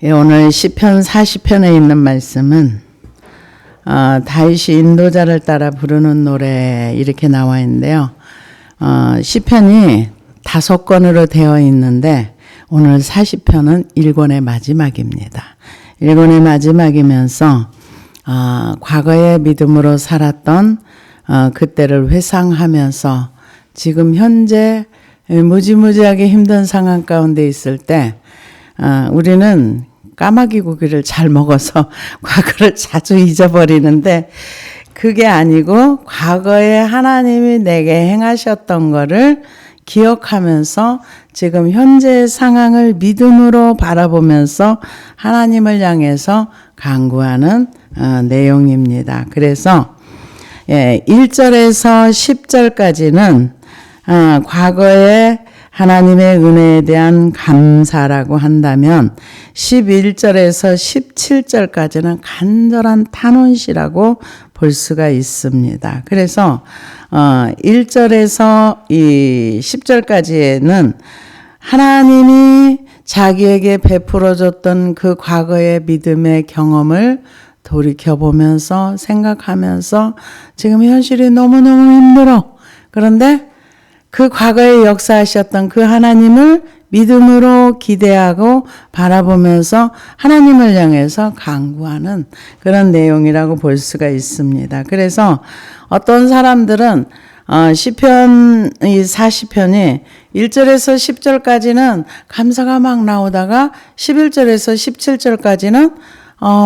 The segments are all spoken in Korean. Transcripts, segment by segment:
예, 오늘 시편 40편에 있는 말씀은 다윗이 인도자를 따라 부르는 노래 이렇게 나와 있는데요. 시편이 5권으로 되어 있는데 오늘 40편은 1권의 마지막입니다. 1권의 마지막이면서 과거의 믿음으로 살았던 그때를 회상하면서 지금 현재 무지무지하게 힘든 상황 가운데 있을 때 우리는 까마귀 고기를 잘 먹어서 과거를 자주 잊어버리는데 그게 아니고 과거에 하나님이 내게 행하셨던 거를 기억하면서 지금 현재의 상황을 믿음으로 바라보면서 하나님을 향해서 간구하는 내용입니다. 그래서 1절에서 10절까지는 과거에 하나님의 은혜에 대한 감사라고 한다면 11절에서 17절까지는 간절한 탄원시라고 볼 수가 있습니다. 그래서 1절에서 이 10절까지에는 하나님이 자기에게 베풀어줬던 그 과거의 믿음의 경험을 돌이켜보면서 생각하면서 지금 현실이 너무너무 힘들어. 그런데 그 과거에 역사하셨던 그 하나님을 믿음으로 기대하고 바라보면서 하나님을 향해서 간구하는 그런 내용이라고 볼 수가 있습니다. 그래서 어떤 사람들은 시편 이 40편이 1절에서 10절까지는 감사가 막 나오다가 11절에서 17절까지는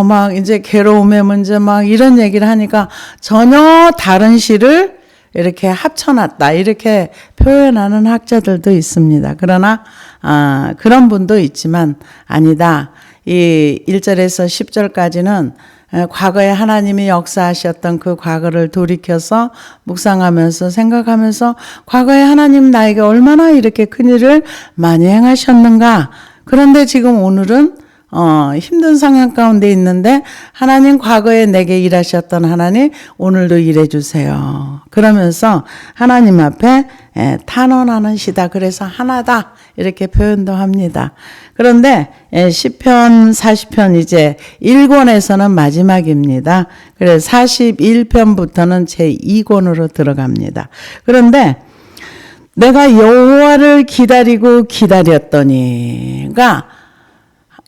막 이제 괴로움의 문제 막 이런 얘기를 하니까 전혀 다른 시를 이렇게 합쳐놨다 이렇게 표현하는 학자들도 있습니다. 그러나 그런 분도 있지만 아니다. 이 1절에서 10절까지는 과거에 하나님이 역사하셨던 그 과거를 돌이켜서 묵상하면서 생각하면서 과거에 하나님 나에게 얼마나 이렇게 큰일을 많이 행하셨는가. 그런데 지금 오늘은 힘든 상황 가운데 있는데 하나님 과거에 내게 일하셨던 하나님 오늘도 일해 주세요. 그러면서 하나님 앞에 탄원하는 시다. 그래서 하나다 이렇게 표현도 합니다. 그런데 시편 40편 이제 1권에서는 마지막입니다. 그래서 41편부터는 제2권으로 들어갑니다. 그런데 내가 여호와를 기다리고 기다렸더니 그러니까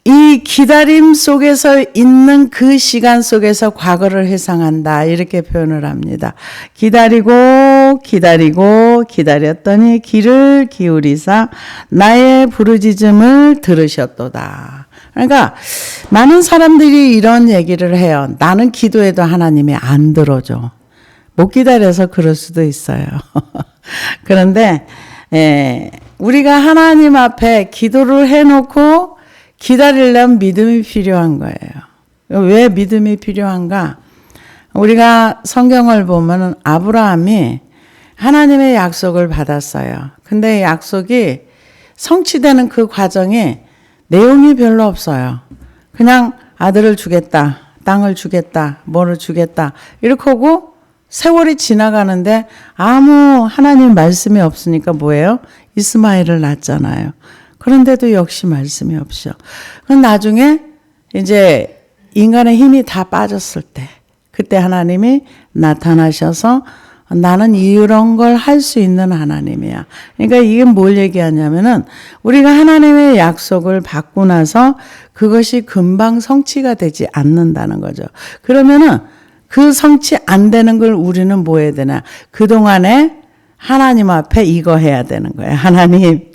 이 기다림 속에서 있는 그 시간 속에서 과거를 회상한다 이렇게 표현을 합니다. 기다리고 기다렸더니 귀를 기울이사 나의 부르짖음을 들으셨도다. 그러니까 많은 사람들이 이런 얘기를 해요. 나는 기도해도 하나님이 안 들어줘. 못 기다려서 그럴 수도 있어요. 그런데 우리가 하나님 앞에 기도를 해놓고 기다리려면 믿음이 필요한 거예요. 왜 믿음이 필요한가? 우리가 성경을 보면 아브라함이 하나님의 약속을 받았어요. 근데 약속이 성취되는 그 과정에 내용이 별로 없어요. 그냥 아들을 주겠다, 땅을 주겠다, 뭐를 주겠다 이렇게 하고 세월이 지나가는데 아무 하나님 말씀이 없으니까 뭐예요? 이스마엘을 낳았잖아요. 그런데도 역시 말씀이 없어. 그럼 나중에 이제 인간의 힘이 다 빠졌을 때 그때 하나님이 나타나셔서 나는 이런 걸 할 수 있는 하나님이야. 그러니까 이게 뭘 얘기하냐면은 우리가 하나님의 약속을 받고 나서 그것이 금방 성취가 되지 않는다는 거죠. 그러면은 그 성취 안 되는 걸 우리는 뭐 해야 되나? 그동안에 하나님 앞에 이거 해야 되는 거예요. 하나님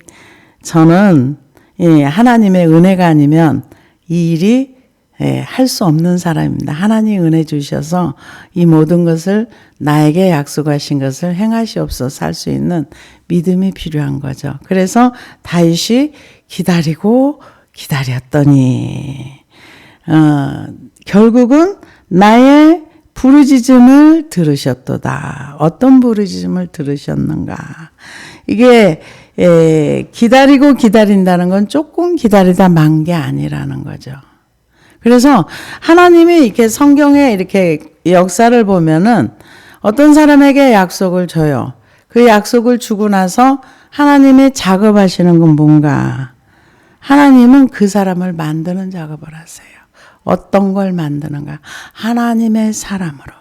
저는 하나님의 은혜가 아니면 이 일이 할 수 없는 사람입니다. 하나님 은혜 주셔서 이 모든 것을 나에게 약속하신 것을 행하시옵소서 할 수 있는 믿음이 필요한 거죠. 그래서 다윗이 기다리고 기다렸더니 결국은 나의 부르짖음을 들으셨도다. 어떤 부르짖음을 들으셨는가? 이게 기다리고 기다린다는 건 조금 기다리다 만 게 아니라는 거죠. 그래서 하나님이 이렇게 성경에 이렇게 역사를 보면은 어떤 사람에게 약속을 줘요. 그 약속을 주고 나서 하나님이 작업하시는 건 뭔가? 하나님은 그 사람을 만드는 작업을 하세요. 어떤 걸 만드는가? 하나님의 사람으로.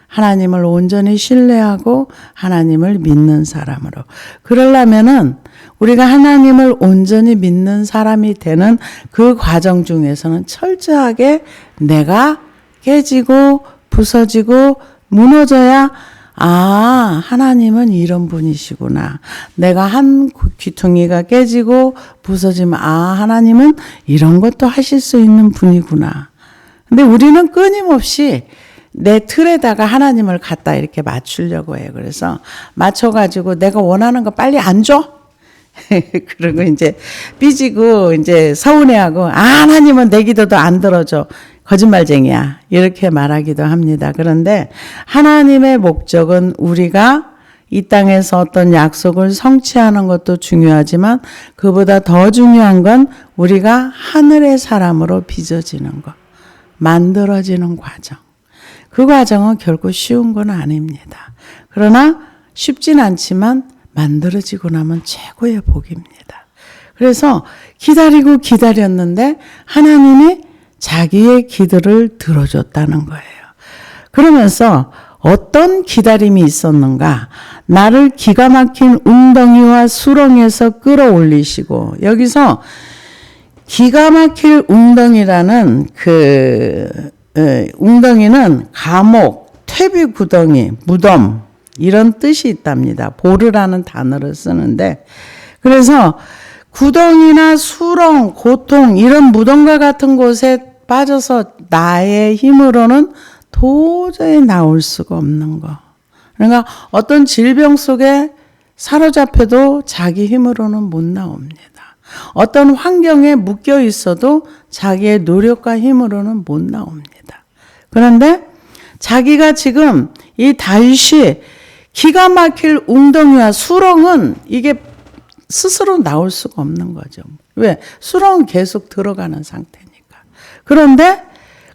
하나님을 온전히 신뢰하고 하나님을 믿는 사람으로. 그러려면은 우리가 하나님을 온전히 믿는 사람이 되는 그 과정 중에서는 철저하게 내가 깨지고 부서지고 무너져야 하나님은 이런 분이시구나. 내가 한 귀퉁이가 깨지고 부서지면 하나님은 이런 것도 하실 수 있는 분이구나. 근데 우리는 끊임없이 내 틀에다가 하나님을 갖다 이렇게 맞추려고 해요. 그래서 맞춰가지고 내가 원하는 거 빨리 안 줘? 그리고 이제 삐지고 이제 서운해하고 하나님은 내 기도도 안 들어줘. 거짓말쟁이야. 이렇게 말하기도 합니다. 그런데 하나님의 목적은 우리가 이 땅에서 어떤 약속을 성취하는 것도 중요하지만 그보다 더 중요한 건 우리가 하늘의 사람으로 빚어지는 것, 만들어지는 과정. 그 과정은 결코 쉬운 건 아닙니다. 그러나 쉽진 않지만 만들어지고 나면 최고의 복입니다. 그래서 기다리고 기다렸는데 하나님이 자기의 기도를 들어줬다는 거예요. 그러면서 어떤 기다림이 있었는가? 나를 기가 막힌 웅덩이와 수렁에서 끌어올리시고, 여기서 기가 막힐 웅덩이라는 웅덩이는 감옥, 퇴비 구덩이, 무덤 이런 뜻이 있답니다. 보르라는 단어를 쓰는데, 그래서 구덩이나 수렁, 고통 이런 무덤과 같은 곳에 빠져서 나의 힘으로는 도저히 나올 수가 없는 거. 그러니까 어떤 질병 속에 사로잡혀도 자기 힘으로는 못 나옵니다. 어떤 환경에 묶여 있어도 자기의 노력과 힘으로는 못 나옵니다. 그런데 자기가 지금 이 다윗이 기가 막힐 웅덩이와 수렁은 이게 스스로 나올 수가 없는 거죠. 왜? 수렁은 계속 들어가는 상태니까. 그런데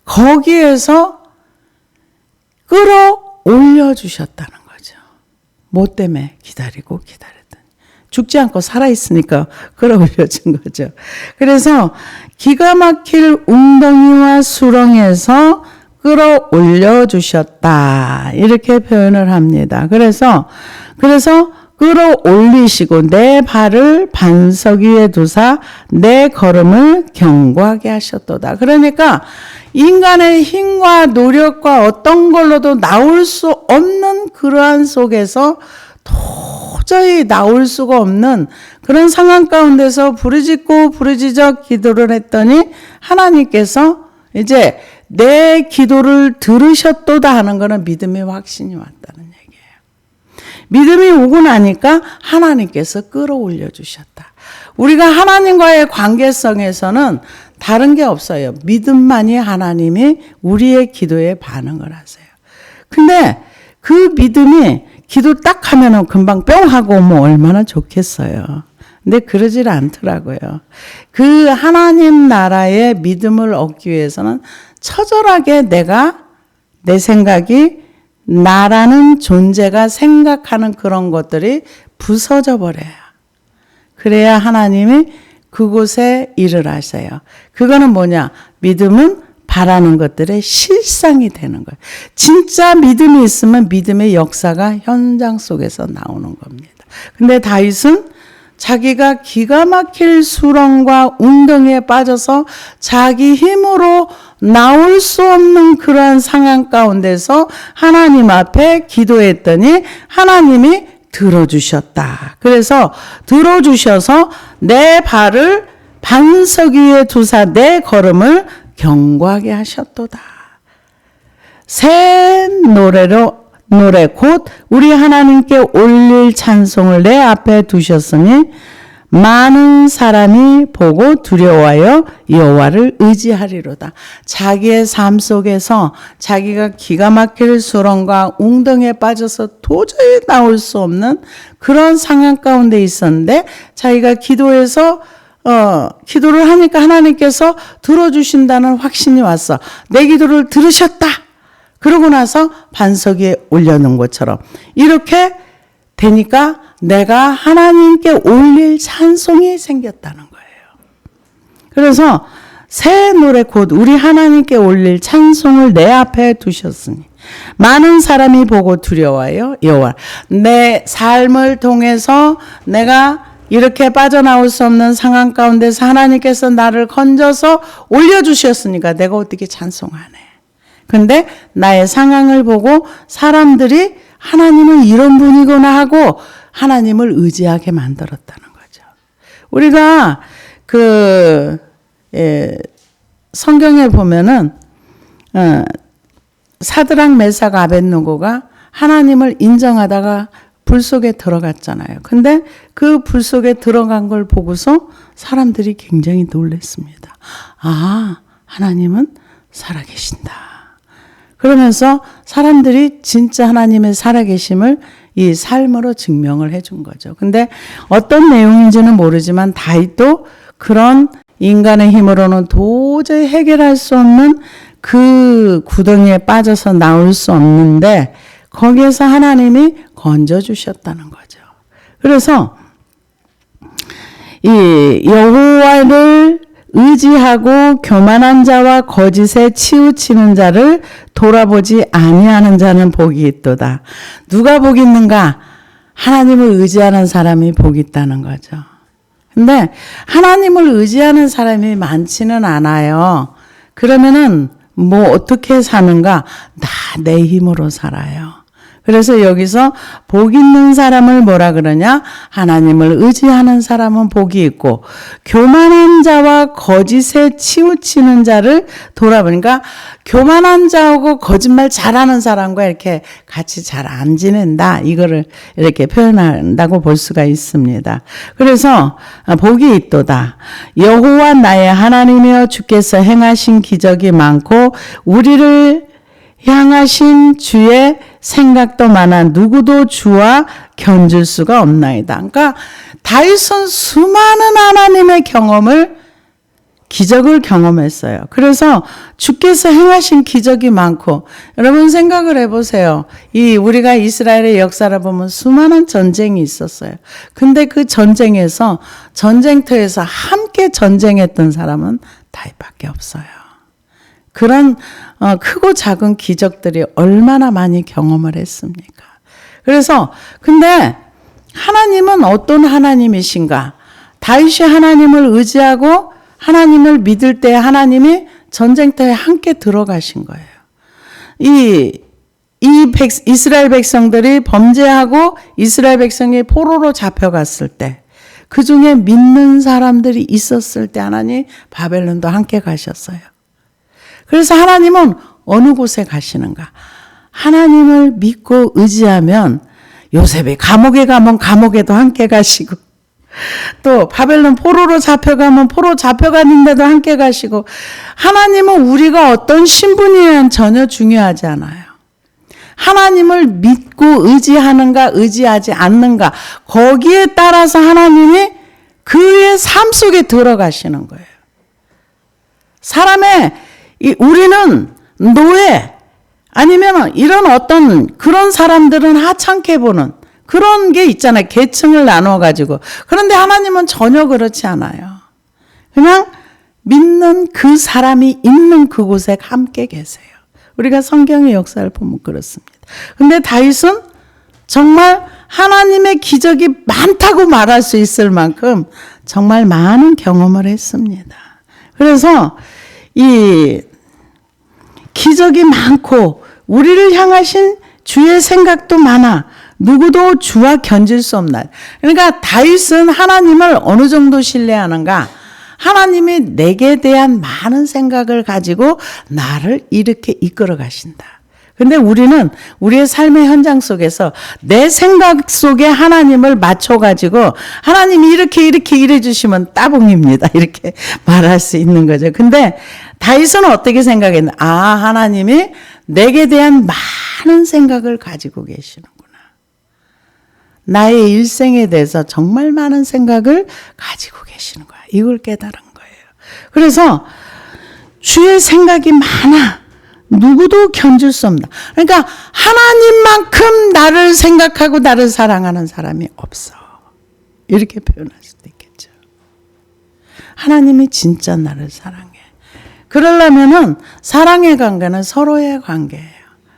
거기에서 끌어올려 주셨다는 거죠. 뭐 때문에? 기다리고 기다렸더니. 죽지 않고 살아있으니까 끌어올려 준 거죠. 그래서 기가 막힐 웅덩이와 수렁에서 끌어올려 주셨다. 이렇게 표현을 합니다. 그래서 끌어올리시고 내 발을 반석 위에 두사 내 걸음을 견고하게 하셨도다. 그러니까 인간의 힘과 노력과 어떤 걸로도 나올 수 없는 그러한 속에서 도저히 나올 수가 없는 그런 상황 가운데서 부르짖고 부르짖어 기도를 했더니 하나님께서 이제 내 기도를 들으셨도다 하는 것은 믿음의 확신이 왔다는 얘기예요. 믿음이 오고 나니까 하나님께서 끌어올려 주셨다. 우리가 하나님과의 관계성에서는 다른 게 없어요. 믿음만이 하나님이 우리의 기도에 반응을 하세요. 근데 그 믿음이 기도 딱 하면은 금방 뿅 하고 오면 얼마나 좋겠어요. 근데 그러질 않더라고요. 그 하나님 나라의 믿음을 얻기 위해서는 처절하게 내 생각이 나라는 존재가 생각하는 그런 것들이 부서져 버려요. 그래야 하나님이 그곳에 일을 하세요. 그거는 뭐냐? 믿음은 바라는 것들의 실상이 되는 거예요. 진짜 믿음이 있으면 믿음의 역사가 현장 속에서 나오는 겁니다. 근데 다윗은 자기가 기가 막힐 수렁과 웅덩이에 빠져서 자기 힘으로 나올 수 없는 그러한 상황 가운데서 하나님 앞에 기도했더니 하나님이 들어주셨다. 그래서 들어주셔서 내 발을 반석 위에 두사 내 걸음을 견고하게 하셨도다. 새 노래 곧 우리 하나님께 올릴 찬송을 내 앞에 두셨으니 많은 사람이 보고 두려워하여 여호와를 의지하리로다. 자기의 삶 속에서 자기가 기가 막힐 수렁과 웅덩이에 빠져서 도저히 나올 수 없는 그런 상황 가운데 있었는데 자기가 기도해서 기도를 하니까 하나님께서 들어주신다는 확신이 왔어. 내 기도를 들으셨다. 그러고 나서 반석 위에 올려놓은 것처럼 이렇게 되니까 내가 하나님께 올릴 찬송이 생겼다는 거예요. 그래서 새 노래 곧 우리 하나님께 올릴 찬송을 내 앞에 두셨으니 많은 사람이 보고 두려워하여 여호와. 내 삶을 통해서 내가 이렇게 빠져나올 수 없는 상황 가운데서 하나님께서 나를 건져서 올려주셨으니까 내가 어떻게 찬송하네. 근데 나의 상황을 보고 사람들이 하나님은 이런 분이구나 하고 하나님을 의지하게 만들었다는 거죠. 우리가 성경에 보면은 사드락 메삭 아벳느고가 하나님을 인정하다가 불 속에 들어갔잖아요. 근데 그 불 속에 들어간 걸 보고서 사람들이 굉장히 놀랐습니다. 아, 하나님은 살아계신다. 그러면서 사람들이 진짜 하나님의 살아계심을 이 삶으로 증명을 해준 거죠. 근데 어떤 내용인지는 모르지만 다윗도 그런 인간의 힘으로는 도저히 해결할 수 없는 그 구덩이에 빠져서 나올 수 없는데 거기에서 하나님이 건져주셨다는 거죠. 그래서 이 여호와를 의지하고 교만한 자와 거짓에 치우치는 자를 돌아보지 아니하는 자는 복이 있도다. 누가 복이 있는가? 하나님을 의지하는 사람이 복이 있다는 거죠. 근데 하나님을 의지하는 사람이 많지는 않아요. 그러면은 뭐 어떻게 사는가? 나 내 힘으로 살아요. 그래서 여기서 복 있는 사람을 뭐라 그러냐? 하나님을 의지하는 사람은 복이 있고 교만한 자와 거짓에 치우치는 자를 돌아보니까 교만한 자하고 거짓말 잘하는 사람과 이렇게 같이 잘 안 지낸다. 이거를 이렇게 표현한다고 볼 수가 있습니다. 그래서 복이 있도다. 여호와 나의 하나님이여 주께서 행하신 기적이 많고 우리를 향하신 주의 생각도 많아 누구도 주와 견줄 수가 없나이다. 그러니까 다윗은 수많은 하나님의 기적을 경험했어요. 그래서 주께서 행하신 기적이 많고 여러분 생각을 해보세요. 우리가 이스라엘의 역사를 보면 수많은 전쟁이 있었어요. 근데 그 전쟁에서 전쟁터에서 함께 전쟁했던 사람은 다윗밖에 없어요. 그런 크고 작은 기적들이 얼마나 많이 경험을 했습니까? 그래서 근데 하나님은 어떤 하나님이신가? 다윗이 하나님을 의지하고 하나님을 믿을 때 하나님이 전쟁터에 함께 들어가신 거예요. 이스라엘 백성들이 범죄하고 이스라엘 백성이 포로로 잡혀갔을 때 그 중에 믿는 사람들이 있었을 때 하나님 바벨론도 함께 가셨어요. 그래서 하나님은 어느 곳에 가시는가? 하나님을 믿고 의지하면 요셉이 감옥에 가면 감옥에도 함께 가시고 또 바벨론 포로로 잡혀가면 포로 잡혀가는데도 함께 가시고 하나님은 우리가 어떤 신분이란 전혀 중요하지 않아요. 하나님을 믿고 의지하는가 의지하지 않는가 거기에 따라서 하나님이 그의 삶 속에 들어가시는 거예요. 우리는 노예 아니면 이런 어떤 그런 사람들은 하찮게 보는 그런 게 있잖아요. 계층을 나눠가지고. 그런데 하나님은 전혀 그렇지 않아요. 그냥 믿는 그 사람이 있는 그곳에 함께 계세요. 우리가 성경의 역사를 보면 그렇습니다. 근데 다윗은 정말 하나님의 기적이 많다고 말할 수 있을 만큼 정말 많은 경험을 했습니다. 그래서 이 기적이 많고 우리를 향하신 주의 생각도 많아 누구도 주와 견질 수 없나. 그러니까 다윗은 하나님을 어느 정도 신뢰하는가? 하나님이 내게 대한 많은 생각을 가지고 나를 이렇게 이끌어 가신다. 근데 우리는 우리의 삶의 현장 속에서 내 생각 속에 하나님을 맞춰가지고 하나님이 이렇게 이래 주시면 따봉입니다. 이렇게 말할 수 있는 거죠. 근데 다윗은 어떻게 생각했나? 하나님이 내게 대한 많은 생각을 가지고 계시는구나. 나의 일생에 대해서 정말 많은 생각을 가지고 계시는 거야. 이걸 깨달은 거예요. 그래서 주의 생각이 많아. 누구도 견줄 수 없다. 그러니까 하나님만큼 나를 생각하고 나를 사랑하는 사람이 없어. 이렇게 표현할 수도 있겠죠. 하나님이 진짜 나를 사랑해. 그러려면은 사랑의 관계는 서로의 관계예요.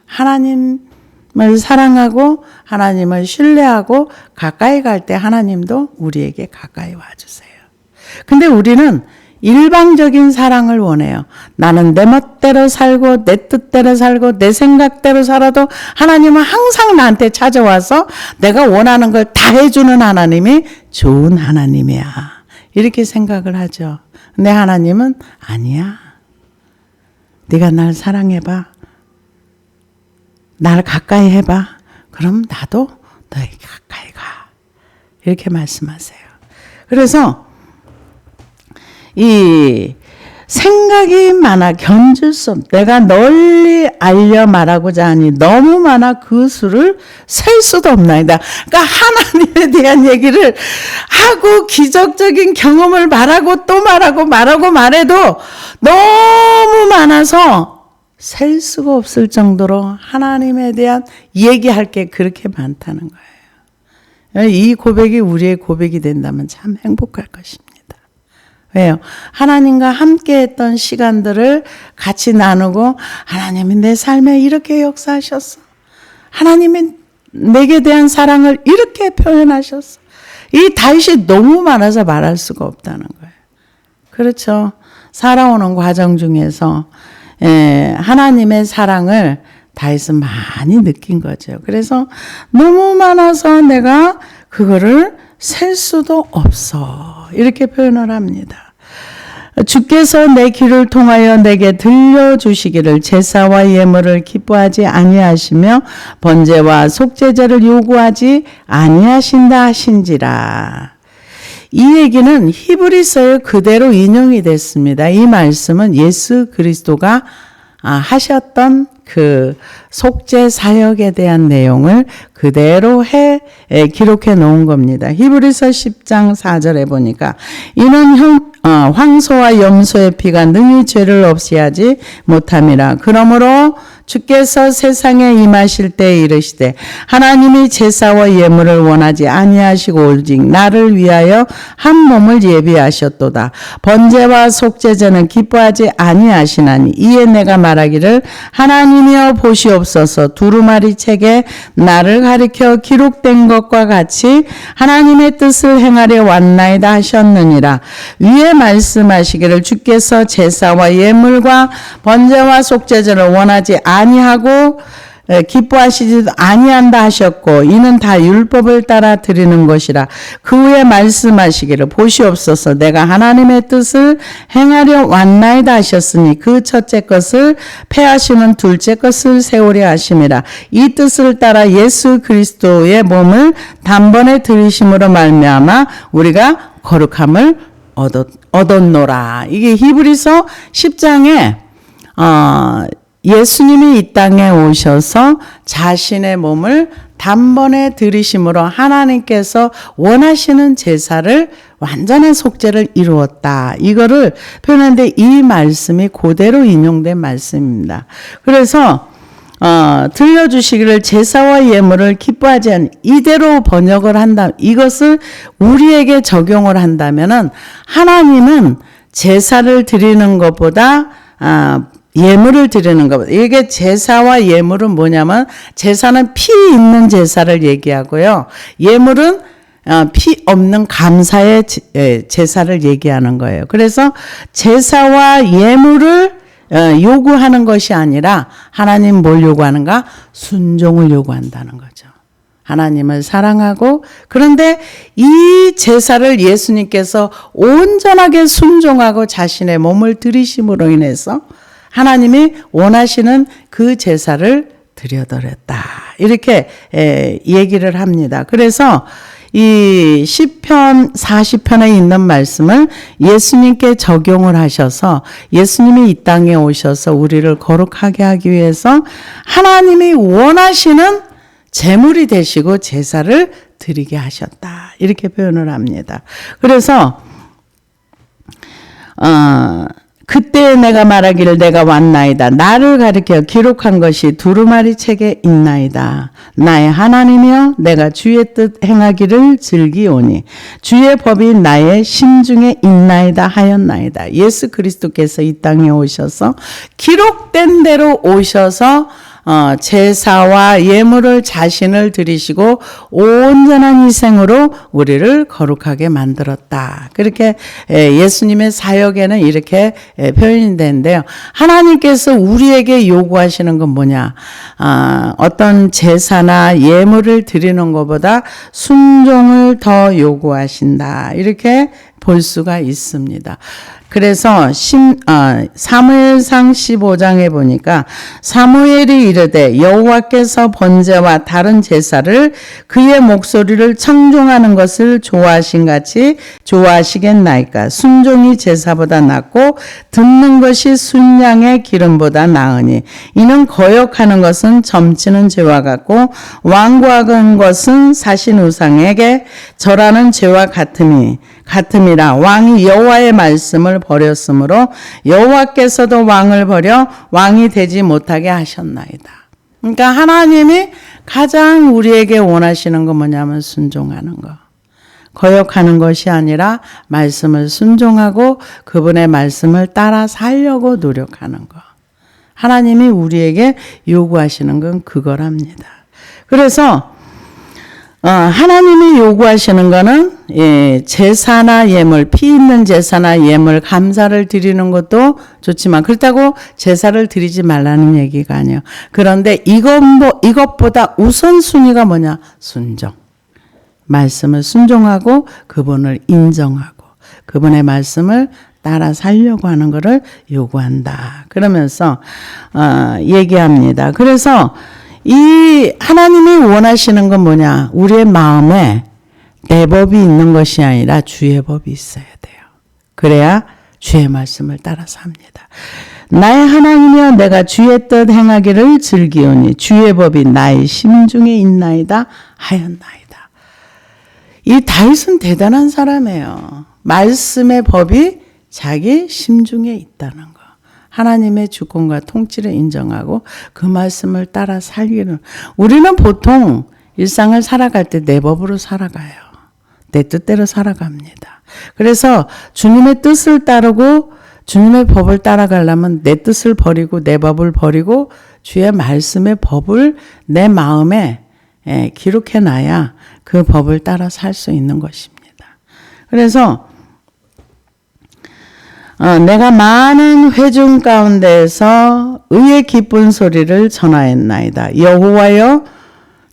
하나님을 사랑하고 하나님을 신뢰하고 가까이 갈 때 하나님도 우리에게 가까이 와주세요. 근데 우리는 일방적인 사랑을 원해요. 나는 내 멋대로 살고 내 뜻대로 살고 내 생각대로 살아도 하나님은 항상 나한테 찾아와서 내가 원하는 걸 다 해주는 하나님이 좋은 하나님이야. 이렇게 생각을 하죠. 근데 하나님은 아니야. 네가 날 사랑해봐. 날 가까이 해봐. 그럼 나도 너에게 가까이 가. 이렇게 말씀하세요. 그래서 이 생각이 많아 견줄 수 없. 내가 널리 알려 말하고자 하니 너무 많아 그 수를 셀 수도 없나이다. 그러니까 하나님에 대한 얘기를 하고 기적적인 경험을 말하고 또 말하고 말해도 너무 많아서 셀 수가 없을 정도로 하나님에 대한 얘기할 게 그렇게 많다는 거예요. 이 고백이 우리의 고백이 된다면 참 행복할 것입니다. 왜요? 하나님과 함께 했던 시간들을 같이 나누고 하나님이 내 삶에 이렇게 역사하셨어. 하나님이 내게 대한 사랑을 이렇게 표현하셨어. 이 다윗이 너무 많아서 말할 수가 없다는 거예요. 그렇죠. 살아오는 과정 중에서 하나님의 사랑을 다윗은 많이 느낀 거죠. 그래서 너무 많아서 내가 그거를 셀 수도 없어. 이렇게 표현을 합니다. 주께서 내 귀를 통하여 내게 들려주시기를 제사와 예물을 기뻐하지 아니하시며 번제와 속죄제를 요구하지 아니하신다 하신지라. 이 얘기는 히브리서에 그대로 인용이 됐습니다. 이 말씀은 예수 그리스도가 하셨던 그 속죄 사역에 대한 내용을 그대로 기록해 놓은 겁니다. 히브리서 10장 4절에 보니까 이는 황소와 염소의 피가 능히 죄를 없이 하지 못함이라. 그러므로 주께서 세상에 임하실 때에 이르시되 하나님이 제사와 예물을 원하지 아니하시고 오직 나를 위하여 한 몸을 예비하셨도다. 번제와 속죄제는 기뻐하지 아니하시나니 이에 내가 말하기를 하나님이여 보시옵소서. 두루마리 책에 나를 가리켜 기록된 것과 같이 하나님의 뜻을 행하려 왔나이다 하셨느니라. 위에 말씀하시기를 주께서 제사와 예물과 번제와 속죄제를 원하지 아니하고 기뻐하시지도 아니한다 하셨고 이는 다 율법을 따라 드리는 것이라. 그 후에 말씀하시기를 보시옵소서 내가 하나님의 뜻을 행하려 왔나이다 하셨으니 그 첫째 것을 폐하시면 둘째 것을 세우려 하심이라. 이 뜻을 따라 예수 그리스도의 몸을 단번에 들이심으로 말미암아 우리가 거룩함을 얻었노라. 이게 히브리서 10장에 예수님이 이 땅에 오셔서 자신의 몸을 단번에 들이심으로 하나님께서 원하시는 제사를 완전한 속죄를 이루었다. 이거를 표현하는데 이 말씀이 그대로 인용된 말씀입니다. 그래서 들려주시기를 제사와 예물을 기뻐하지 않는 이대로 번역을 한다. 이것을 우리에게 적용을 한다면은 하나님은 제사를 드리는 것보다 예물을 드리는 것. 이게 제사와 예물은 뭐냐면 제사는 피 있는 제사를 얘기하고요. 예물은 피 없는 감사의 제사를 얘기하는 거예요. 그래서 제사와 예물을 요구하는 것이 아니라 하나님 뭘 요구하는가? 순종을 요구한다는 거죠. 하나님을 사랑하고 그런데 이 제사를 예수님께서 온전하게 순종하고 자신의 몸을 드리심으로 인해서 하나님이 원하시는 그 제사를 드려드렸다. 이렇게 얘기를 합니다. 그래서 이 시편 40편에 있는 말씀을 예수님께 적용을 하셔서 예수님이 이 땅에 오셔서 우리를 거룩하게 하기 위해서 하나님이 원하시는 제물이 되시고 제사를 드리게 하셨다. 이렇게 표현을 합니다. 그래서 그때 이에 내가 말하기를 내가 왔나이다. 나를 가리켜 기록한 것이 두루마리 책에 있나이다. 나의 하나님이여 내가 주의 뜻 행하기를 즐기오니 주의 법이 나의 심중에 있나이다 하였나이다. 예수 그리스도께서 이 땅에 오셔서 기록된 대로 오셔서 제사와 예물을 자신을 드리시고 온전한 희생으로 우리를 거룩하게 만들었다. 그렇게 예수님의 사역에는 이렇게 표현이 되는데요. 하나님께서 우리에게 요구하시는 건 뭐냐? 어떤 제사나 예물을 드리는 것보다 순종을 더 요구하신다. 이렇게 볼 수가 있습니다. 그래서 사무엘상 15장에 보니까 사무엘이 이르되 여호와께서 번제와 다른 제사를 그의 목소리를 청종하는 것을 좋아하신 같이 좋아하시겠나이까. 순종이 제사보다 낫고 듣는 것이 순양의 기름보다 나으니 이는 거역하는 것은 점치는 죄와 같고 완고하는 것은 사신 우상에게 절하는 죄와 같음이라. 왕이 여호와의 말씀을 버렸으므로 여호와께서도 왕을 버려 왕이 되지 못하게 하셨나이다. 그러니까 하나님이 가장 우리에게 원하시는 건 뭐냐면 순종하는 거. 거역하는 것이 아니라 말씀을 순종하고 그분의 말씀을 따라 살려고 노력하는 거. 하나님이 우리에게 요구하시는 건 그거랍니다. 그래서 하나님이 요구하시는 거는 제사나 예물, 피 있는 제사나 예물, 감사를 드리는 것도 좋지만 그렇다고 제사를 드리지 말라는 얘기가 아니에요. 그런데 이것보다 우선순위가 뭐냐? 순종. 말씀을 순종하고 그분을 인정하고 그분의 말씀을 따라 살려고 하는 것을 요구한다. 그러면서 얘기합니다. 그래서 이 하나님이 원하시는 건 뭐냐? 우리의 마음에 내 법이 있는 것이 아니라 주의 법이 있어야 돼요. 그래야 주의 말씀을 따라서 합니다. 나의 하나님이여 내가 주의 뜻 행하기를 즐기오니 주의 법이 나의 심중에 있나이다 하였나이다. 이 다윗은 대단한 사람이에요. 말씀의 법이 자기 심중에 있다는 거. 하나님의 주권과 통치를 인정하고 그 말씀을 따라 살기는. 우리는 보통 일상을 살아갈 때 내 법으로 살아가요. 내 뜻대로 살아갑니다. 그래서 주님의 뜻을 따르고 주님의 법을 따라가려면 내 뜻을 버리고 내 법을 버리고 주의 말씀의 법을 내 마음에 기록해놔야 그 법을 따라 살 수 있는 것입니다. 그래서 내가 많은 회중 가운데에서 의의 기쁜 소리를 전하였나이다. 여호와여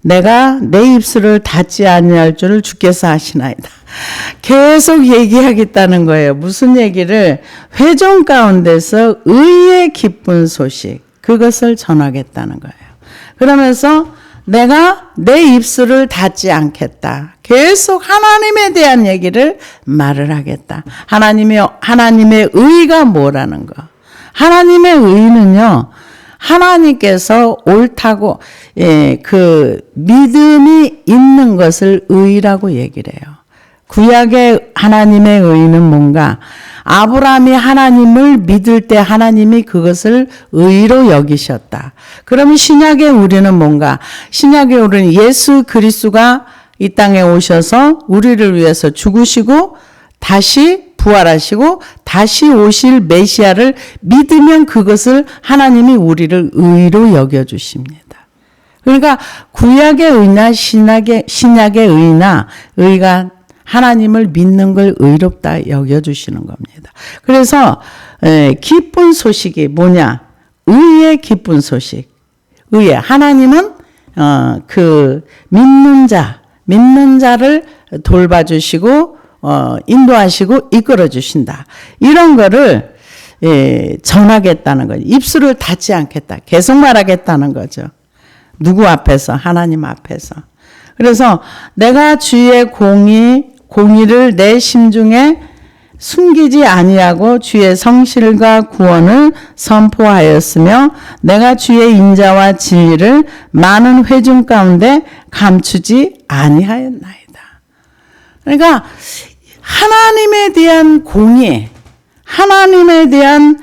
내가 내 입술을 닫지 아니할 줄을 주께서 아시나이다. 계속 얘기하겠다는 거예요. 무슨 얘기를? 회중 가운데서 의의 기쁜 소식, 그것을 전하겠다는 거예요. 그러면서 내가 내 입술을 닫지 않겠다. 계속 하나님에 대한 얘기를 말을 하겠다. 하나님의 의가 뭐라는 거. 하나님의 의는요, 하나님께서 옳다고, 그 믿음이 있는 것을 의라고 얘기를 해요. 구약의 하나님의 의는 뭔가? 아브라함이 하나님을 믿을 때 하나님이 그것을 의로 여기셨다. 그러면 신약의 우리는 뭔가? 신약의 우리는 예수 그리스도가 이 땅에 오셔서 우리를 위해서 죽으시고 다시 부활하시고 다시 오실 메시아를 믿으면 그것을 하나님이 우리를 의로 여겨주십니다. 그러니까 구약의 의나 신약의 의나 의가 하나님을 믿는 걸 의롭다 여겨주시는 겁니다. 그래서 기쁜 소식이 뭐냐? 의의 기쁜 소식. 의의 하나님은 그 믿는 자를 돌봐주시고 인도하시고 이끌어 주신다. 이런 거를 전하겠다는 거죠. 입술을 닫지 않겠다. 계속 말하겠다는 거죠. 누구 앞에서? 하나님 앞에서. 그래서 내가 주의 공의를 내 심중에 숨기지 아니하고 주의 성실과 구원을 선포하였으며 내가 주의 인자와 진리를 많은 회중 가운데 감추지 아니하였나이다. 그러니까 하나님에 대한 공의, 하나님에 대한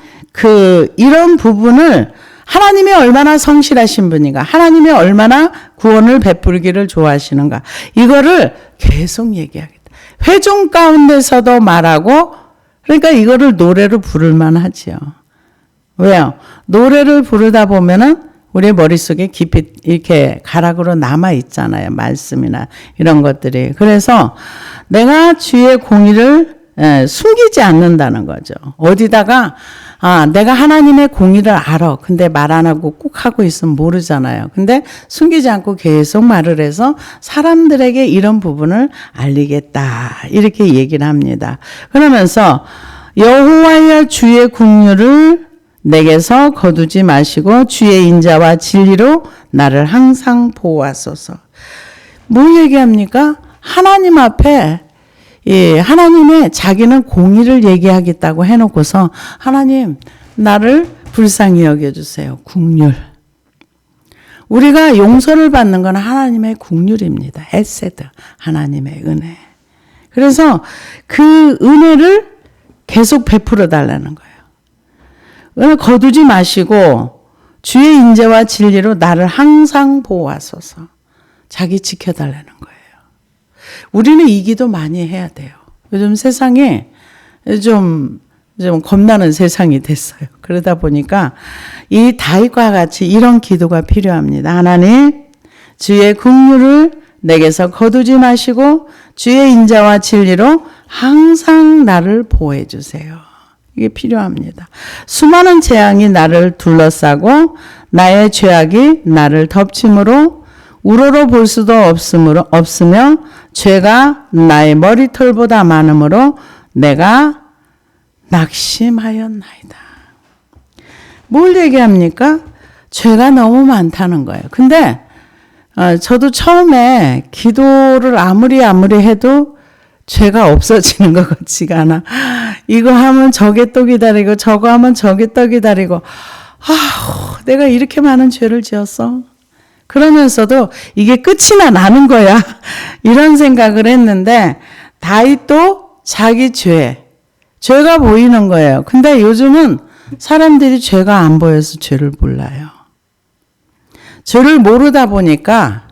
이런 부분을 하나님이 얼마나 성실하신 분인가, 하나님이 얼마나 구원을 베풀기를 좋아하시는가, 이거를 계속 얘기하겠다. 회중 가운데서도 말하고, 그러니까 이거를 노래로 부를 만하지요. 왜요? 노래를 부르다 보면은 우리 머릿속에 깊이 이렇게 가락으로 남아 있잖아요. 말씀이나 이런 것들이. 그래서 내가 주의 공의를 숨기지 않는다는 거죠. 어디다가 내가 하나님의 공의를 알아. 근데 말 안 하고 꼭 하고 있으면 모르잖아요. 근데 숨기지 않고 계속 말을 해서 사람들에게 이런 부분을 알리겠다. 이렇게 얘기를 합니다. 그러면서 여호와여 주의 긍휼을 내게서 거두지 마시고 주의 인자와 진리로 나를 항상 보호하소서. 뭘 얘기합니까? 하나님 앞에 하나님의 자기는 공의를 얘기하겠다고 해놓고서 하나님 나를 불쌍히 여겨주세요. 긍휼. 우리가 용서를 받는 건 하나님의 긍휼입니다. 헤세드, 하나님의 은혜. 그래서 그 은혜를 계속 베풀어 달라는 거예요. 은혜 거두지 마시고 주의 인재와 진리로 나를 항상 보호하소서. 자기 지켜달라는 거예요. 우리는 이 기도 많이 해야 돼요. 요즘 세상에 좀 겁나는 세상이 됐어요. 그러다 보니까 이 다윗과 같이 이런 기도가 필요합니다. 하나님, 주의 긍휼을 내게서 거두지 마시고 주의 인자와 진리로 항상 나를 보호해 주세요. 이게 필요합니다. 수많은 재앙이 나를 둘러싸고 나의 죄악이 나를 덮침으로 우러러 볼 수도 없으며 죄가 나의 머리털보다 많으므로 내가 낙심하였나이다. 뭘 얘기합니까? 죄가 너무 많다는 거예요. 근데 저도 처음에 기도를 아무리 해도 죄가 없어지는 것 같지가 않아. 이거 하면 저게 또 기다리고 저거 하면 저게 또 기다리고 내가 이렇게 많은 죄를 지었어. 그러면서도 이게 끝이나 나는 거야. 이런 생각을 했는데 다윗도 자기 죄가 보이는 거예요. 근데 요즘은 사람들이 죄가 안 보여서 죄를 몰라요. 죄를 모르다 보니까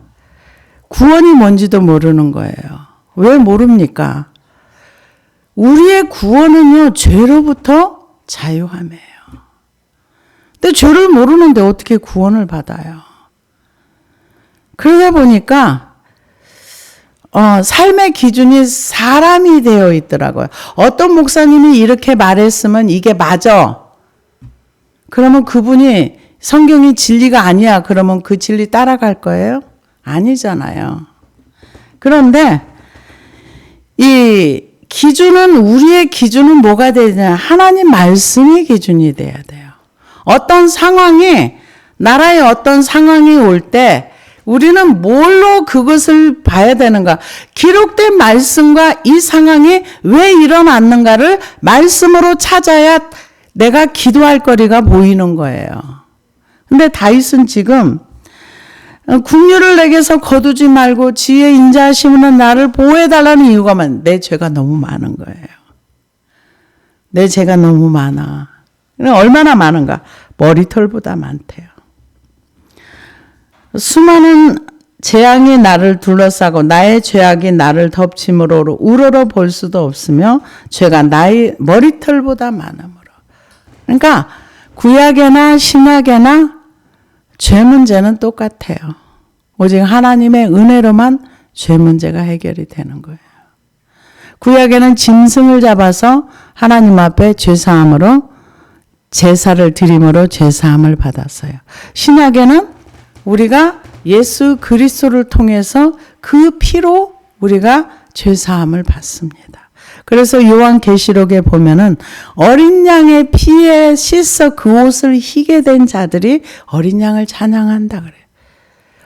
구원이 뭔지도 모르는 거예요. 왜 모릅니까? 우리의 구원은요, 죄로부터 자유함이에요. 근데 죄를 모르는데 어떻게 구원을 받아요? 그러다 보니까 삶의 기준이 사람이 되어 있더라고요. 어떤 목사님이 이렇게 말했으면 이게 맞아. 그러면 그분이 성경이 진리가 아니야. 그러면 그 진리 따라갈 거예요? 아니잖아요. 그런데 이 기준은, 우리의 기준은 뭐가 되냐? 하나님 말씀이 기준이 돼야 돼요. 어떤 상황이, 나라의 어떤 상황이 올 때 우리는 뭘로 그것을 봐야 되는가? 기록된 말씀과 이 상황이 왜 일어났는가를 말씀으로 찾아야 내가 기도할 거리가 보이는 거예요. 근데 다윗은 지금 긍휼을 내게서 거두지 말고 지혜 인자하심은 나를 보호해달라는 이유가 내 죄가 너무 많은 거예요. 내 죄가 너무 많아. 얼마나 많은가? 머리털보다 많대요. 수많은 재앙이 나를 둘러싸고 나의 죄악이 나를 덮침으로 우러러 볼 수도 없으며 죄가 나의 머리털보다 많으므로. 그러니까 구약에나 신약에나 죄 문제는 똑같아요. 오직 하나님의 은혜로만 죄 문제가 해결이 되는 거예요. 구약에는 짐승을 잡아서 하나님 앞에 죄사함으로 제사를 드림으로 죄사함을 받았어요. 신약에는 우리가 예수 그리스도를 통해서 그 피로 우리가 죄사함을 받습니다. 그래서 요한계시록에 보면은 어린 양의 피에 씻어 그 옷을 희게 된 자들이 어린 양을 찬양한다 그래요.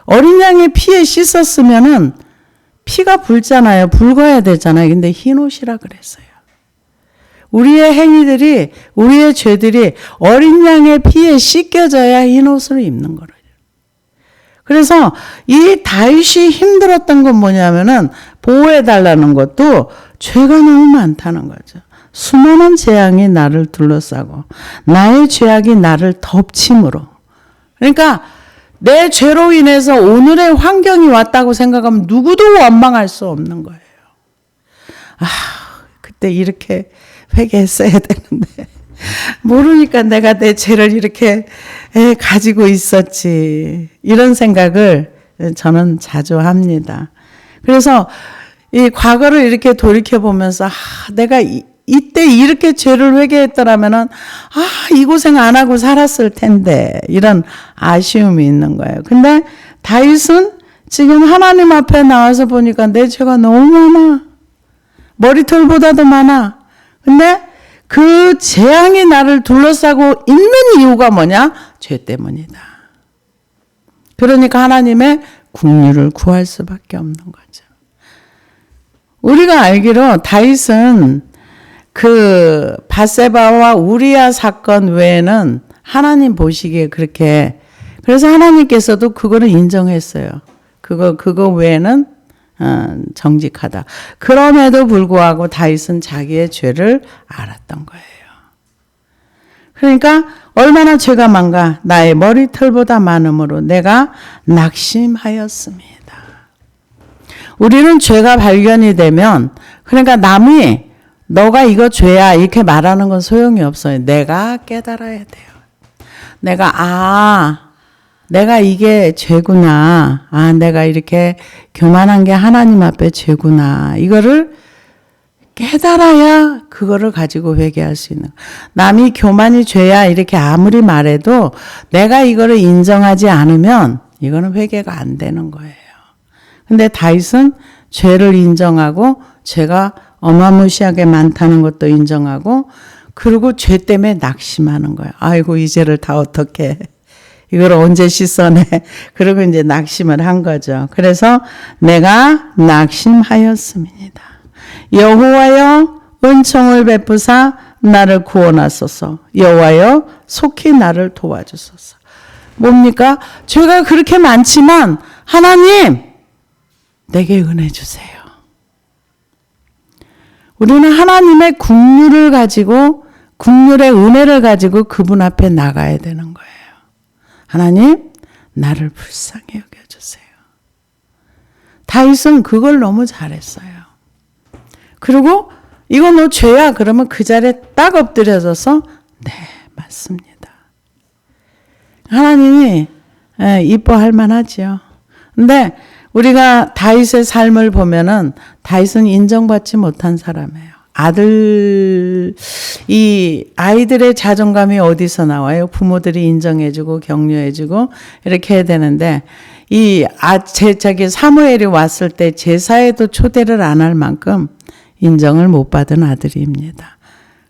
어린 양의 피에 씻었으면은 피가 붉잖아요. 붉어야 되잖아요. 근데 흰 옷이라 그랬어요. 우리의 행위들이, 우리의 죄들이 어린 양의 피에 씻겨져야 흰 옷을 입는 거예요. 그래서 이 다윗이 힘들었던 건 뭐냐면은 보호해달라는 것도 죄가 너무 많다는 거죠. 수많은 재앙이 나를 둘러싸고 나의 죄악이 나를 덮침으로. 그러니까 내 죄로 인해서 오늘의 환경이 왔다고 생각하면 누구도 원망할 수 없는 거예요. 그때 이렇게 회개했어야 되는데 모르니까 내가 내 죄를 이렇게 가지고 있었지. 이런 생각을 저는 자주 합니다. 그래서 이 과거를 이렇게 돌이켜보면서 내가 이때 이렇게 죄를 회개했더라면은 이 고생 안 하고 살았을 텐데 이런 아쉬움이 있는 거예요. 근데 다윗은 지금 하나님 앞에 나와서 보니까 내 죄가 너무 많아. 머리털보다도 많아. 근데 그 재앙이 나를 둘러싸고 있는 이유가 뭐냐? 죄 때문이다. 그러니까 하나님의 긍휼을 구할 수밖에 없는 거죠. 우리가 알기로 다윗은 그 밧세바와 우리야 사건 외에는 하나님 보시기에 그렇게, 그래서 하나님께서도 그거를 인정했어요. 그거 외에는 정직하다. 그럼에도 불구하고 다윗은 자기의 죄를 알았던 거예요. 그러니까 얼마나 죄가 많가? 나의 머리털보다 많음으로 내가 낙심하였습니다. 우리는 죄가 발견이 되면, 그러니까 남이 너가 이거 죄야 이렇게 말하는 건 소용이 없어요. 내가 깨달아야 돼요. 내가 이게 죄구나. 내가 이렇게 교만한 게 하나님 앞에 죄구나. 이거를 깨달아야 그거를 가지고 회개할 수 있는. 남이 교만이 죄야 이렇게 아무리 말해도 내가 이거를 인정하지 않으면 이거는 회개가 안 되는 거예요. 근데 다윗은 죄를 인정하고 죄가 어마무시하게 많다는 것도 인정하고, 그리고 죄 때문에 낙심하는 거예요. 아이고 이 죄를 다 어떻게 이걸 언제 씻어내. 그리고 이제 낙심을 한 거죠. 그래서 내가 낙심하였습니다. 여호와여 은총을 베푸사 나를 구원하소서. 여호와여 속히 나를 도와주소서. 뭡니까? 죄가 그렇게 많지만 하나님 내게 은혜 주세요. 우리는 하나님의 긍휼을 가지고, 긍휼의 은혜를 가지고 그분 앞에 나가야 되는 거예요. 하나님 나를 불쌍히 여겨주세요. 다윗은 그걸 너무 잘했어요. 그리고 이거 너 죄야 그러면 그 자리에 딱 엎드려져서 네 맞습니다. 하나님이 이뻐할 만하지요. 근데 우리가 다윗의 삶을 보면은 다윗은 인정받지 못한 사람이에요. 이 아이들의 자존감이 어디서 나와요? 부모들이 인정해주고 격려해주고 이렇게 해야 되는데, 자기 사무엘이 왔을 때 제사에도 초대를 안 할 만큼 인정을 못 받은 아들입니다.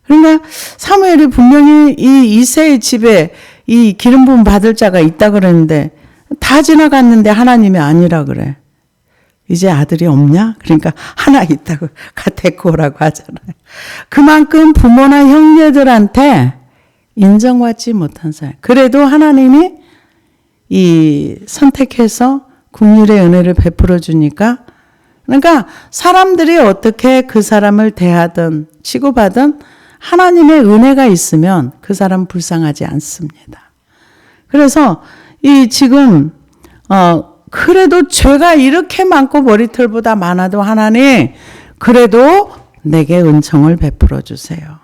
그러니까 사무엘이 분명히 이 이새의 집에 이 기름 부음 받을 자가 있다 그랬는데 다 지나갔는데 하나님이 아니라 그래. 이제 아들이 없냐? 그러니까 하나 있다고 데리고 오라고 하잖아요. 그만큼 부모나 형제들한테 인정받지 못한 사람. 그래도 하나님이 선택해서 긍휼의 은혜를 베풀어 주니까, 그러니까 사람들이 어떻게 그 사람을 대하든 치고받든 하나님의 은혜가 있으면 그 사람 불쌍하지 않습니다. 그래서 지금 그래도 죄가 이렇게 많고 머리털보다 많아도 하나님 그래도 내게 은총을 베풀어 주세요.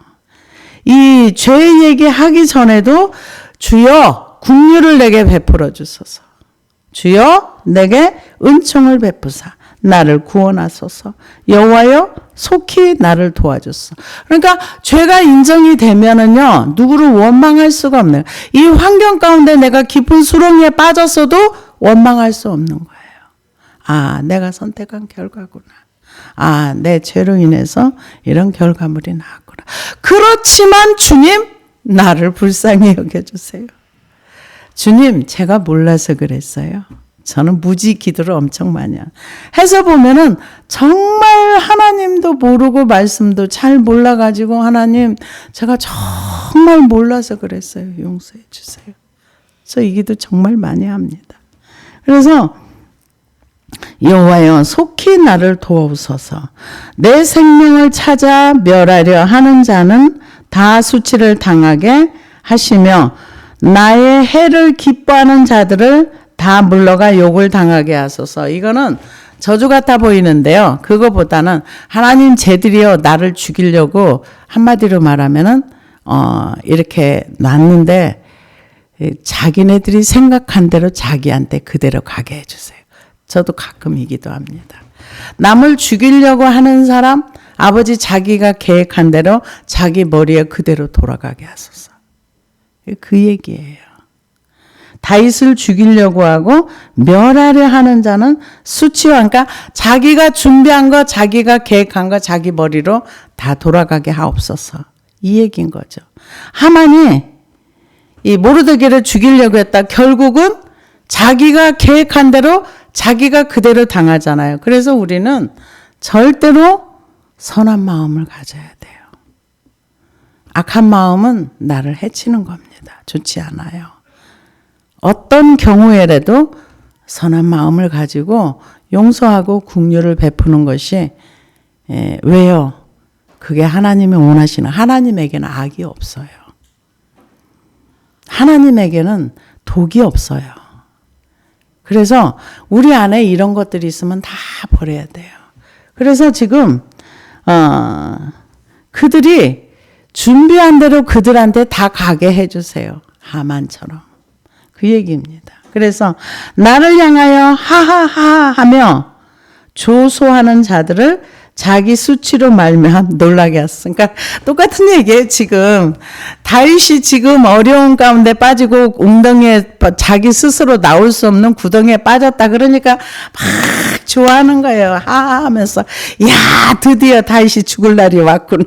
이 죄 얘기하기 전에도 주여 긍휼을 내게 베풀어 주소서. 주여 내게 은총을 베푸사 나를 구원하소서. 여호와여 속히 나를 도와주소서. 그러니까 죄가 인정이 되면은요 누구를 원망할 수가 없네요. 이 환경 가운데 내가 깊은 수렁에 빠졌어도 원망할 수 없는 거예요. 내가 선택한 결과구나. 내 죄로 인해서 이런 결과물이 나왔구나. 그렇지만 주님 나를 불쌍히 여겨주세요. 주님 제가 몰라서 그랬어요. 저는 무지 기도를 엄청 많이 해서 보면은 정말 하나님도 모르고 말씀도 잘 몰라가지고 하나님 제가 정말 몰라서 그랬어요. 용서해 주세요. 저 이 기도 정말 많이 합니다. 그래서 여호와여 속히 나를 도우소서. 내 생명을 찾아 멸하려 하는 자는 다 수치를 당하게 하시며 나의 해를 기뻐하는 자들을 다 물러가 욕을 당하게 하소서. 이거는 저주 같아 보이는데요. 그거보다는 하나님 쟤들이여 나를 죽이려고 한마디로 말하면은 이렇게 놨는데 자기네들이 생각한 대로 자기한테 그대로 가게 해주세요. 저도 가끔이기도 합니다. 남을 죽이려고 하는 사람 아버지 자기가 계획한 대로 자기 머리에 그대로 돌아가게 하소서. 그 얘기예요. 다윗을 죽이려고 하고 멸하려 하는 자는 수치와 그러니까 자기가 준비한 거 자기가 계획한 거 자기 머리로 다 돌아가게 하옵소서. 이 얘기인 거죠. 하만이 이 모르드게를 죽이려고 했다. 결국은 자기가 계획한 대로 자기가 그대로 당하잖아요. 그래서 우리는 절대로 선한 마음을 가져야 돼요. 악한 마음은 나를 해치는 겁니다. 좋지 않아요. 어떤 경우에라도 선한 마음을 가지고 용서하고 긍휼을 베푸는 것이 왜요? 그게 하나님이 원하시는 하나님에게는 악이 없어요. 하나님에게는 독이 없어요. 그래서 우리 안에 이런 것들이 있으면 다 버려야 돼요. 그래서 지금 그들이 준비한 대로 그들한테 다 가게 해주세요. 하만처럼. 그 얘기입니다. 그래서 나를 향하여 하하하 하며 조소하는 자들을 자기 수치로 말미암아 놀라게 했어. 그러니까 똑같은 얘기예요. 지금 다윗이 지금 어려운 가운데 빠지고 웅덩이에 자기 스스로 나올 수 없는 구덩이에 빠졌다. 그러니까 막 좋아하는 거예요. 하하하면서 야 드디어 다윗이 죽을 날이 왔구나.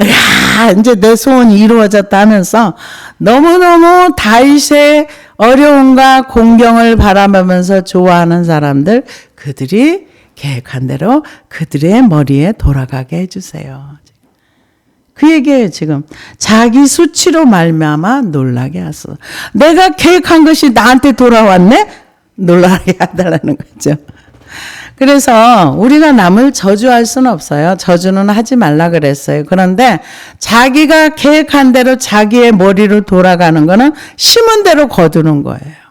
야 이제 내 소원이 이루어졌다 하면서 너무너무 다윗의 어려움과 공경을 바라보면서 좋아하는 사람들 그들이 계획한 대로 그들의 머리에 돌아가게 해주세요. 그 얘기예요. 지금 자기 수치로 말미암아 놀라게 하소서. 내가 계획한 것이 나한테 돌아왔네? 놀라게 해달라는 거죠. 그래서 우리가 남을 저주할 수는 없어요. 저주는 하지 말라 그랬어요. 그런데 자기가 계획한 대로 자기의 머리로 돌아가는 거는 심은 대로 거두는 거예요.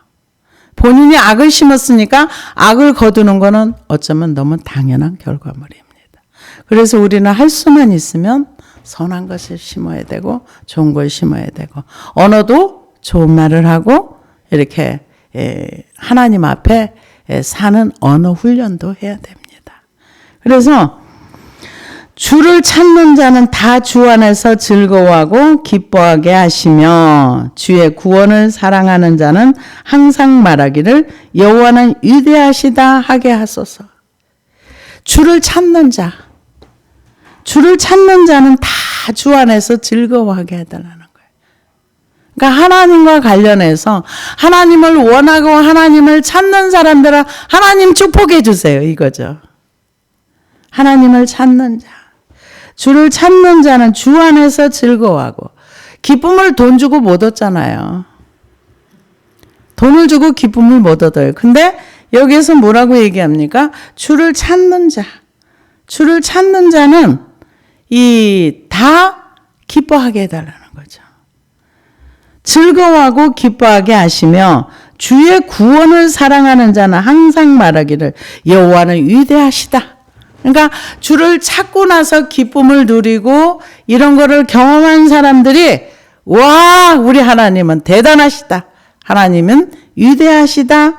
본인이 악을 심었으니까 악을 거두는 거는 어쩌면 너무 당연한 결과물입니다. 그래서 우리는 할 수만 있으면 선한 것을 심어야 되고 좋은 걸 심어야 되고 언어도 좋은 말을 하고 이렇게 하나님 앞에 사는 언어 훈련도 해야 됩니다. 그래서 주를 찾는 자는 다 주 안에서 즐거워하고 기뻐하게 하시며 주의 구원을 사랑하는 자는 항상 말하기를 여호와는 위대하시다 하게 하소서. 주를 찾는 자, 주를 찾는 자는 다 주 안에서 즐거워하게 해달라는 거예요. 그러니까 하나님과 관련해서 하나님을 원하고 하나님을 찾는 사람들은 하나님 축복해 주세요. 이거죠. 하나님을 찾는 자. 주를 찾는 자는 주 안에서 즐거워하고 기쁨을 돈 주고 못 얻잖아요. 돈을 주고 기쁨을 못 얻어요. 근데 여기에서 뭐라고 얘기합니까? 주를 찾는 자. 주를 찾는 자는 다 기뻐하게 해달라는 거죠. 즐거워하고 기뻐하게 하시며 주의 구원을 사랑하는 자는 항상 말하기를 여호와는 위대하시다. 그러니까 주를 찾고 나서 기쁨을 누리고 이런 거를 경험한 사람들이 와 우리 하나님은 대단하시다. 하나님은 위대하시다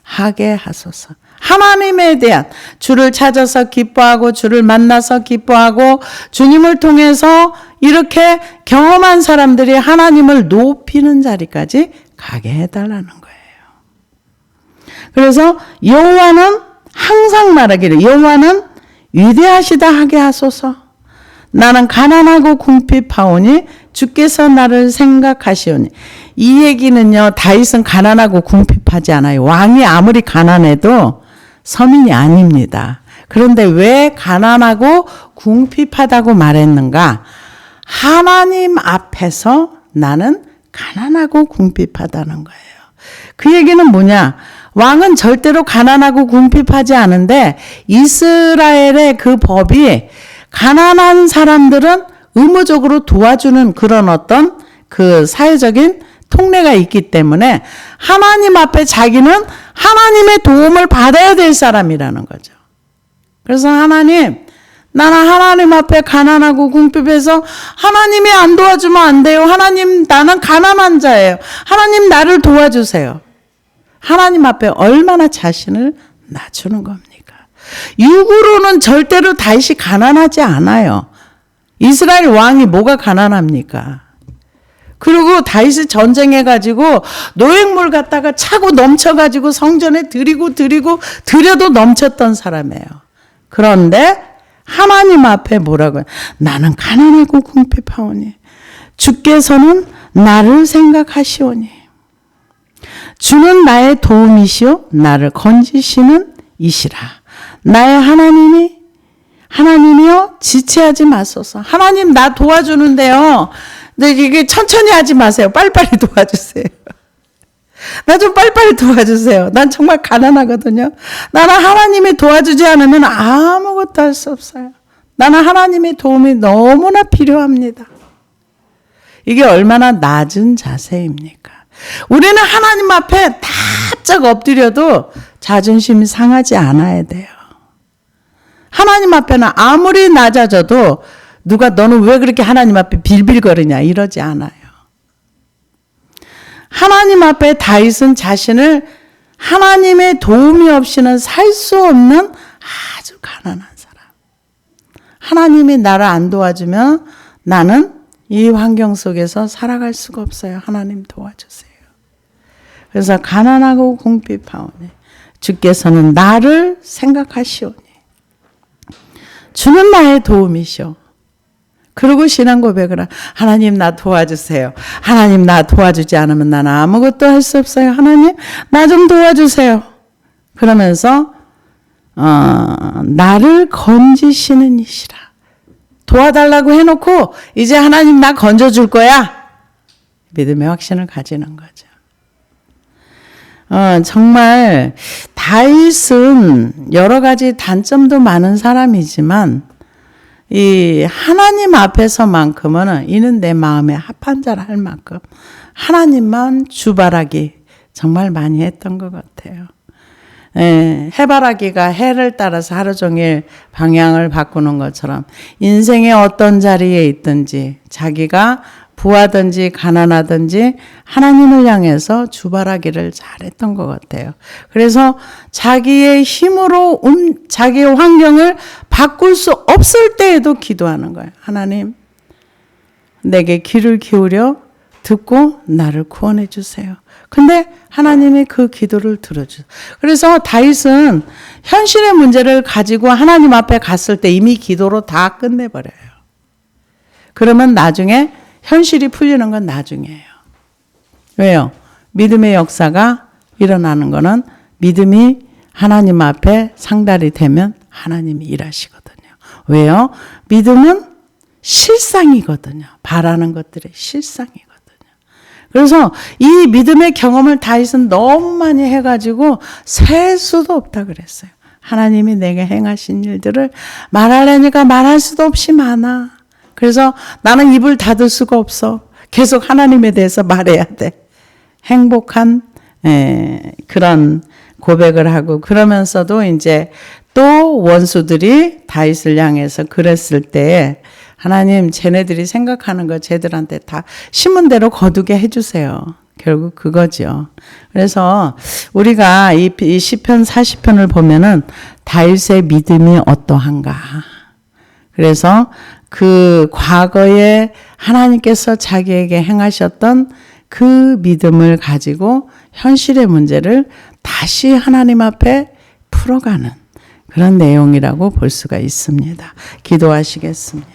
하게 하소서. 하나님에 대한 주를 찾아서 기뻐하고 주를 만나서 기뻐하고 주님을 통해서 이렇게 경험한 사람들이 하나님을 높이는 자리까지 가게 해달라는 거예요. 그래서 여호와는 항상 말하기를 여호와는 위대하시다 하게 하소서. 나는 가난하고 궁핍하오니 주께서 나를 생각하시오니. 이 얘기는요, 다윗은 가난하고 궁핍하지 않아요. 왕이 아무리 가난해도 서민이 아닙니다. 그런데 왜 가난하고 궁핍하다고 말했는가? 하나님 앞에서 나는 가난하고 궁핍하다는 거예요. 그 얘기는 뭐냐? 왕은 절대로 가난하고 궁핍하지 않은데 이스라엘의 그 법이 가난한 사람들은 의무적으로 도와주는 그런 어떤 그 사회적인 통례가 있기 때문에 하나님 앞에 자기는 하나님의 도움을 받아야 될 사람이라는 거죠. 그래서 하나님, 나는 하나님 앞에 가난하고 궁핍해서 하나님이 안 도와주면 안 돼요. 하나님, 나는 가난한 자예요. 하나님, 나를 도와주세요. 하나님 앞에 얼마나 자신을 낮추는 겁니까? 육으로는 절대로 다윗이 가난하지 않아요. 이스라엘 왕이 뭐가 가난합니까? 그리고 다윗이 전쟁해가지고 노획물 갖다가 차고 넘쳐가지고 성전에 드려도 넘쳤던 사람이에요. 그런데 하나님 앞에 뭐라고요? 나는 가난하고 궁핍하오니 주께서는 나를 생각하시오니 주는 나의 도움이시오 나를 건지시는 이시라. 나의 하나님이여 지체하지 마소서. 하나님 나 도와주는데요. 근데 이게 천천히 하지 마세요. 빨리빨리 도와주세요. 나 좀 빨리빨리 도와주세요. 난 정말 가난하거든요. 나는 하나님이 도와주지 않으면 아무것도 할 수 없어요. 나는 하나님의 도움이 너무나 필요합니다. 이게 얼마나 낮은 자세입니까? 우리는 하나님 앞에 납작 엎드려도 자존심이 상하지 않아야 돼요. 하나님 앞에는 아무리 낮아져도 누가 너는 왜 그렇게 하나님 앞에 빌빌거리냐 이러지 않아요. 하나님 앞에 다윗은 자신을 하나님의 도움이 없이는 살 수 없는 아주 가난한 사람. 하나님이 나를 안 도와주면 나는 이 환경 속에서 살아갈 수가 없어요. 하나님 도와주세요. 그래서 가난하고 궁핍하오니 주께서는 나를 생각하시오니 주는 나의 도움이시오. 그리고 신앙 고백을 하나님 나 도와주세요. 하나님 나 도와주지 않으면 나는 아무것도 할 수 없어요. 하나님 나 좀 도와주세요. 그러면서 나를 건지시는 이시라. 도와달라고 해놓고 이제 하나님 나 건져줄 거야. 믿음의 확신을 가지는 거죠. 정말 다윗은 여러 가지 단점도 많은 사람이지만 이 하나님 앞에서만큼은 이는 내 마음에 합한 자라 할 만큼 하나님만 주바라기 정말 많이 했던 것 같아요. 해바라기가 해를 따라서 하루 종일 방향을 바꾸는 것처럼 인생의 어떤 자리에 있든지 자기가 부하든지 가난하든지 하나님을 향해서 주바라기를 잘했던 것 같아요. 그래서 자기의 힘으로 자기의 환경을 바꿀 수 없을 때에도 기도하는 거예요. 하나님 내게 귀를 기울여 듣고 나를 구원해 주세요. 근데 하나님이 그 기도를 들어주세요. 그래서 다윗은 현실의 문제를 가지고 하나님 앞에 갔을 때 이미 기도로 다 끝내버려요. 그러면 나중에 현실이 풀리는 건 나중이에요. 왜요? 믿음의 역사가 일어나는 거는 믿음이 하나님 앞에 상달이 되면 하나님이 일하시거든요. 왜요? 믿음은 실상이거든요. 바라는 것들의 실상이거든요. 그래서 이 믿음의 경험을 다윗은 너무 많이 해가지고 셀 수도 없다 그랬어요. 하나님이 내게 행하신 일들을 말하려니까 말할 수도 없이 많아. 그래서 나는 입을 닫을 수가 없어. 계속 하나님에 대해서 말해야 돼. 행복한 그런 고백을 하고 그러면서도 이제 또 원수들이 다윗을 향해서 그랬을 때 하나님 쟤네들이 생각하는 거 쟤들한테 다 심은 대로 거두게 해주세요. 결국 그거죠. 그래서 우리가 이 시편 40편을 보면은 다윗의 믿음이 어떠한가. 그래서 그 과거에 하나님께서 자기에게 행하셨던 그 믿음을 가지고 현실의 문제를 다시 하나님 앞에 풀어가는 그런 내용이라고 볼 수가 있습니다. 기도하시겠습니다.